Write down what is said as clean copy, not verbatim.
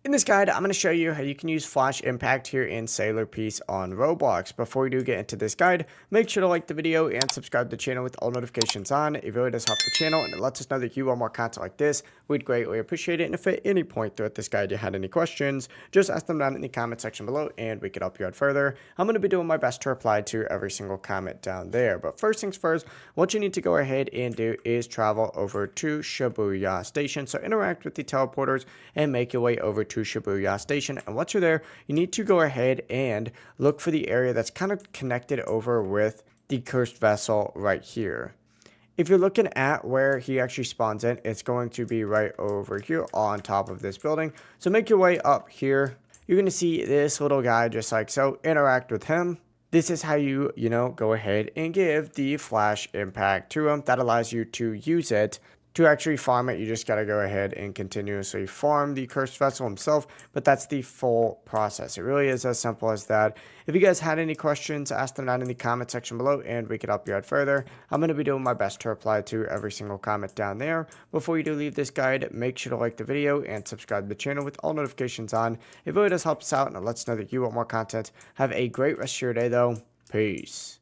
In this guide, I'm going to show you how you can use Flash Impact here in Sailor Piece on Roblox. Before we do get into this guide, make sure to like the video and subscribe to the channel with all notifications on. It really does help the channel and it lets us know that you want more content like this. We'd greatly appreciate it. And if at any point throughout this guide you had any questions, just ask them down in the comment section below and we could help you out further. I'm going to be doing my best to reply to every single comment down there. But first things first, what you need to go ahead and do is travel over to Shibuya Station. So interact with the teleporters and make your way over to Shibuya Station. And once you're there, you need to go ahead and look for the area that's kind of connected over with the cursed vessel right here. If you're looking at where he actually spawns in, it's going to be right over here on top of this building. So make your way up here. You're going to see this little guy just like so. Interact with him. This is how you go ahead and give the Flash Impact to him. That allows you to use it. To actually farm it, you just got to go ahead and continuously farm the cursed vessel himself, but that's the full process. It really is as simple as that. If you guys had any questions, ask them down in the comment section below and we could help you out further. I'm going to be doing my best to reply to every single comment down there. Before you do leave this guide, make sure to like the video and subscribe to the channel with all notifications on. It really does help us out and it lets us know that you want more content. Have a great rest of your day though. Peace.